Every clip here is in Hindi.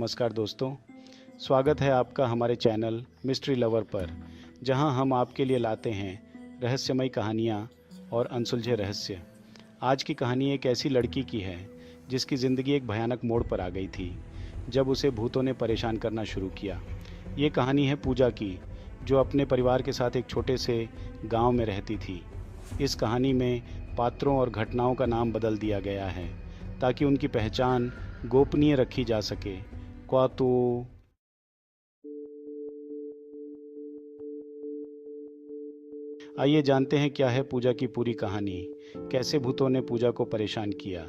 नमस्कार दोस्तों, स्वागत है आपका हमारे चैनल मिस्ट्री लवर पर, जहां हम आपके लिए लाते हैं रहस्यमयी कहानियां और अनसुलझे रहस्य। आज की कहानी एक ऐसी लड़की की है जिसकी ज़िंदगी एक भयानक मोड़ पर आ गई थी जब उसे भूतों ने परेशान करना शुरू किया। ये कहानी है पूजा की, जो अपने परिवार के साथ एक छोटे से गांव में रहती थी। इस कहानी में पात्रों और घटनाओं का नाम बदल दिया गया है ताकि उनकी पहचान गोपनीय रखी जा सके। क्वातो आइए जानते हैं क्या है पूजा की पूरी कहानी, कैसे भूतों ने पूजा को परेशान किया।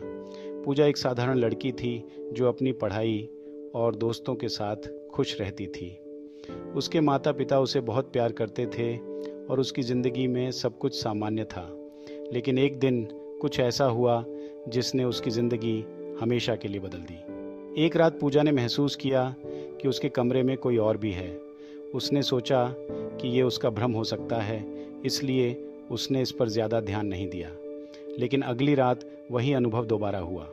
पूजा एक साधारण लड़की थी जो अपनी पढ़ाई और दोस्तों के साथ खुश रहती थी। उसके माता पिता उसे बहुत प्यार करते थे और उसकी ज़िंदगी में सब कुछ सामान्य था। लेकिन एक दिन कुछ ऐसा हुआ जिसने उसकी ज़िंदगी हमेशा के लिए बदल दी। एक रात पूजा ने महसूस किया कि उसके कमरे में कोई और भी है। उसने सोचा कि ये उसका भ्रम हो सकता है, इसलिए उसने इस पर ज़्यादा ध्यान नहीं दिया। लेकिन अगली रात वही अनुभव दोबारा हुआ।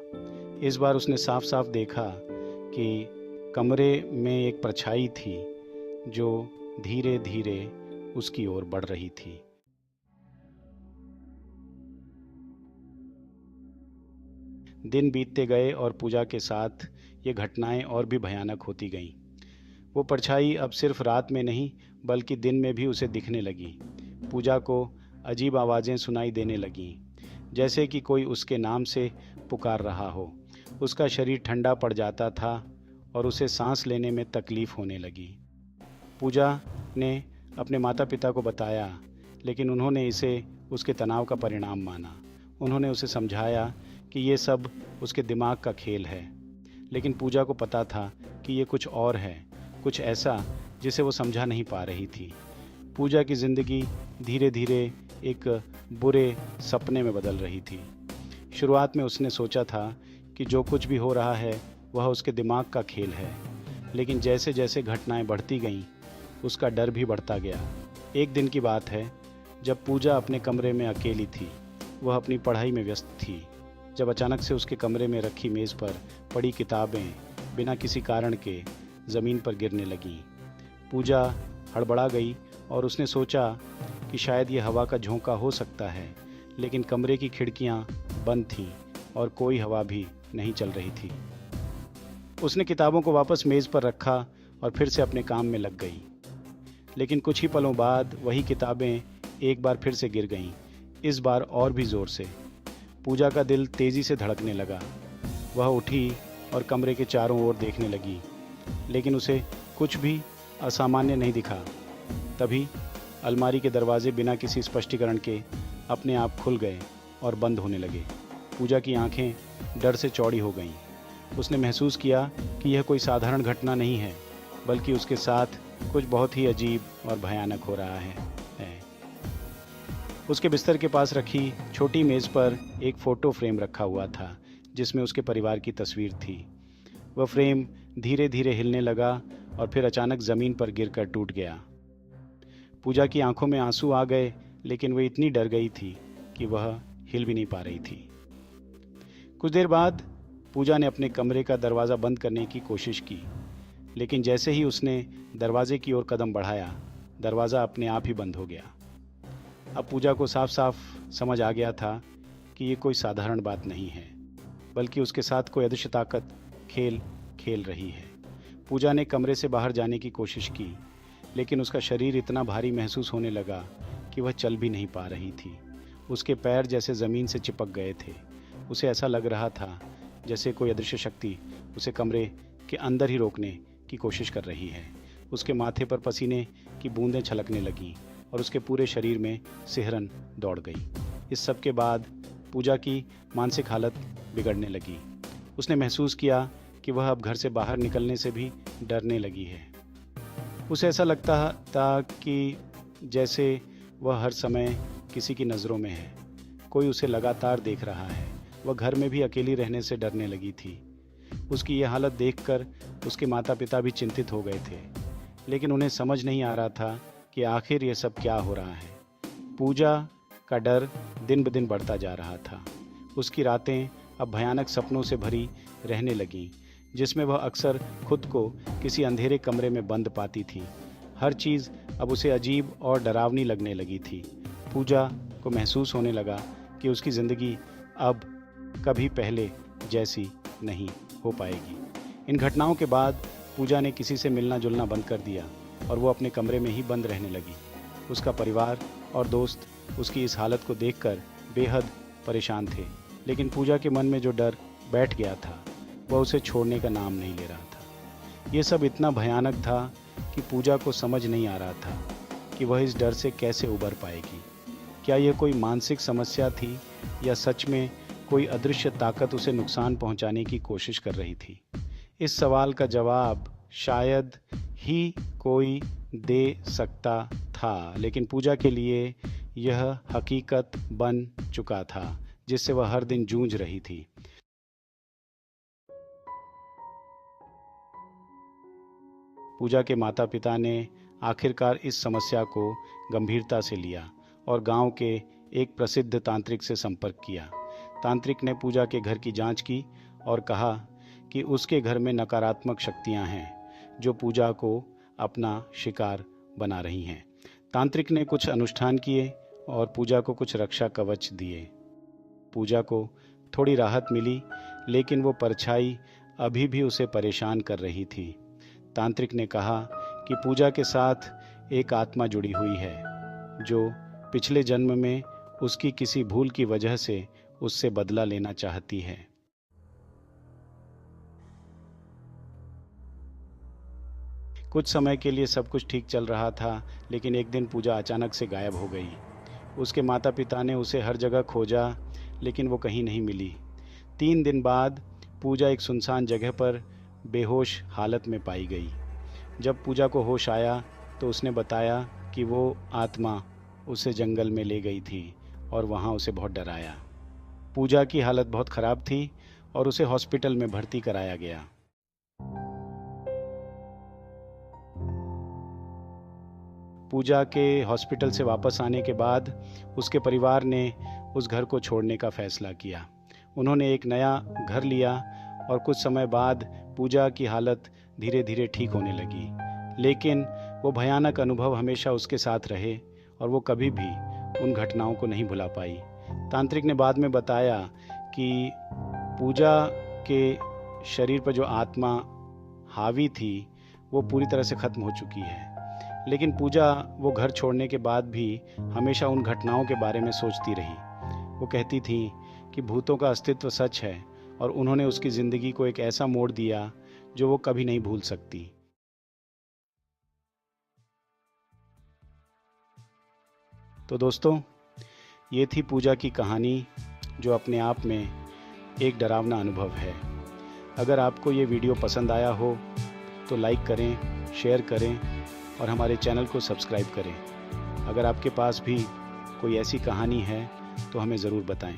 इस बार उसने साफ साफ देखा कि कमरे में एक परछाई थी जो धीरे धीरे उसकी ओर बढ़ रही थी। दिन बीतते गए और पूजा के साथ ये घटनाएं और भी भयानक होती गईं। वो परछाई अब सिर्फ रात में नहीं बल्कि दिन में भी उसे दिखने लगी। पूजा को अजीब आवाज़ें सुनाई देने लगीं, जैसे कि कोई उसके नाम से पुकार रहा हो। उसका शरीर ठंडा पड़ जाता था और उसे सांस लेने में तकलीफ़ होने लगी। पूजा ने अपने माता पिता को बताया, लेकिन उन्होंने इसे उसके तनाव का परिणाम माना। उन्होंने उसे समझाया कि ये सब उसके दिमाग का खेल है, लेकिन पूजा को पता था कि ये कुछ और है, कुछ ऐसा जिसे वो समझा नहीं पा रही थी। पूजा की ज़िंदगी धीरे धीरे एक बुरे सपने में बदल रही थी। शुरुआत में उसने सोचा था कि जो कुछ भी हो रहा है वह उसके दिमाग का खेल है, लेकिन जैसे जैसे घटनाएं बढ़ती गईं उसका डर भी बढ़ता गया। एक दिन की बात है जब पूजा अपने कमरे में अकेली थी। वह अपनी पढ़ाई में व्यस्त थी जब अचानक से उसके कमरे में रखी मेज़ पर पड़ी किताबें बिना किसी कारण के ज़मीन पर गिरने लगीं। पूजा हड़बड़ा गई और उसने सोचा कि शायद ये हवा का झोंका हो सकता है, लेकिन कमरे की खिड़कियां बंद थीं और कोई हवा भी नहीं चल रही थी। उसने किताबों को वापस मेज़ पर रखा और फिर से अपने काम में लग गई। लेकिन कुछ ही पलों बाद वही किताबें एक बार फिर से गिर गईं, इस बार और भी ज़ोर से। पूजा का दिल तेज़ी से धड़कने लगा। वह उठी और कमरे के चारों ओर देखने लगी, लेकिन उसे कुछ भी असामान्य नहीं दिखा। तभी अलमारी के दरवाजे बिना किसी स्पष्टीकरण के अपने आप खुल गए और बंद होने लगे। पूजा की आंखें डर से चौड़ी हो गईं। उसने महसूस किया कि यह कोई साधारण घटना नहीं है, बल्कि उसके साथ कुछ बहुत ही अजीब और भयानक हो रहा है। उसके बिस्तर के पास रखी छोटी मेज़ पर एक फ़ोटो फ्रेम रखा हुआ था जिसमें उसके परिवार की तस्वीर थी। वह फ्रेम धीरे धीरे हिलने लगा और फिर अचानक ज़मीन पर गिरकर टूट गया। पूजा की आंखों में आंसू आ गए, लेकिन वह इतनी डर गई थी कि वह हिल भी नहीं पा रही थी। कुछ देर बाद पूजा ने अपने कमरे का दरवाज़ा बंद करने की कोशिश की, लेकिन जैसे ही उसने दरवाजे की ओर कदम बढ़ाया, दरवाज़ा अपने आप ही बंद हो गया। अब पूजा को साफ साफ समझ आ गया था कि ये कोई साधारण बात नहीं है, बल्कि उसके साथ कोई अदृश्य ताकत खेल खेल रही है। पूजा ने कमरे से बाहर जाने की कोशिश की, लेकिन उसका शरीर इतना भारी महसूस होने लगा कि वह चल भी नहीं पा रही थी। उसके पैर जैसे ज़मीन से चिपक गए थे। उसे ऐसा लग रहा था जैसे कोई अदृश्य शक्ति उसे कमरे के अंदर ही रोकने की कोशिश कर रही है। उसके माथे पर पसीने की बूंदें छलकने लगीं और उसके पूरे शरीर में सिहरन दौड़ गई। इस सब के बाद पूजा की मानसिक हालत बिगड़ने लगी। उसने महसूस किया कि वह अब घर से बाहर निकलने से भी डरने लगी है। उसे ऐसा लगता था कि जैसे वह हर समय किसी की नज़रों में है, कोई उसे लगातार देख रहा है। वह घर में भी अकेली रहने से डरने लगी थी। उसकी यह हालत देखकर उसके माता पिता भी चिंतित हो गए थे, लेकिन उन्हें समझ नहीं आ रहा था कि आखिर यह सब क्या हो रहा है। पूजा का डर दिन ब दिन बढ़ता जा रहा था। उसकी रातें अब भयानक सपनों से भरी रहने लगीं, जिसमें वह अक्सर खुद को किसी अंधेरे कमरे में बंद पाती थी। हर चीज़ अब उसे अजीब और डरावनी लगने लगी थी। पूजा को महसूस होने लगा कि उसकी ज़िंदगी अब कभी पहले जैसी नहीं हो पाएगी। इन घटनाओं के बाद पूजा ने किसी से मिलना जुलना बंद कर दिया और वो अपने कमरे में ही बंद रहने लगी। उसका परिवार और दोस्त उसकी इस हालत को देखकर बेहद परेशान थे, लेकिन पूजा के मन में जो डर बैठ गया था वह उसे छोड़ने का नाम नहीं ले रहा था। ये सब इतना भयानक था कि पूजा को समझ नहीं आ रहा था कि वह इस डर से कैसे उबर पाएगी। क्या यह कोई मानसिक समस्या थी या सच में कोई अदृश्य ताकत उसे नुकसान पहुंचाने की कोशिश कर रही थी? इस सवाल का जवाब शायद ही कोई दे सकता था, लेकिन पूजा के लिए यह हकीकत बन चुका था जिससे वह हर दिन जूझ रही थी। पूजा के माता पिता ने आखिरकार इस समस्या को गंभीरता से लिया और गांव के एक प्रसिद्ध तांत्रिक से संपर्क किया। तांत्रिक ने पूजा के घर की जांच की और कहा कि उसके घर में नकारात्मक शक्तियां हैं जो पूजा को अपना शिकार बना रही हैं। तांत्रिक ने कुछ अनुष्ठान किए और पूजा को कुछ रक्षा कवच दिए। पूजा को थोड़ी राहत मिली, लेकिन वो परछाई अभी भी उसे परेशान कर रही थी। तांत्रिक ने कहा कि पूजा के साथ एक आत्मा जुड़ी हुई है जो पिछले जन्म में उसकी किसी भूल की वजह से उससे बदला लेना चाहती है। कुछ समय के लिए सब कुछ ठीक चल रहा था, लेकिन एक दिन पूजा अचानक से गायब हो गई। उसके माता पिता ने उसे हर जगह खोजा, लेकिन वो कहीं नहीं मिली। 3 दिन बाद पूजा एक सुनसान जगह पर बेहोश हालत में पाई गई। जब पूजा को होश आया तो उसने बताया कि वो आत्मा उसे जंगल में ले गई थी और वहाँ उसे बहुत डराया। पूजा की हालत बहुत ख़राब थी और उसे हॉस्पिटल में भर्ती कराया गया। पूजा के हॉस्पिटल से वापस आने के बाद उसके परिवार ने उस घर को छोड़ने का फैसला किया। उन्होंने एक नया घर लिया और कुछ समय बाद पूजा की हालत धीरे धीरे ठीक होने लगी, लेकिन वो भयानक अनुभव हमेशा उसके साथ रहे और वो कभी भी उन घटनाओं को नहीं भुला पाई। तांत्रिक ने बाद में बताया कि पूजा के शरीर पर जो आत्मा हावी थी वो पूरी तरह से ख़त्म हो चुकी है, लेकिन पूजा वो घर छोड़ने के बाद भी हमेशा उन घटनाओं के बारे में सोचती रही। वो कहती थी कि भूतों का अस्तित्व सच है और उन्होंने उसकी ज़िंदगी को एक ऐसा मोड़ दिया जो वो कभी नहीं भूल सकती। तो दोस्तों, ये थी पूजा की कहानी जो अपने आप में एक डरावना अनुभव है। अगर आपको ये वीडियो पसंद आया हो तो लाइक करें, शेयर करें और हमारे चैनल को सब्सक्राइब करें। अगर आपके पास भी कोई ऐसी कहानी है तो हमें ज़रूर बताएं।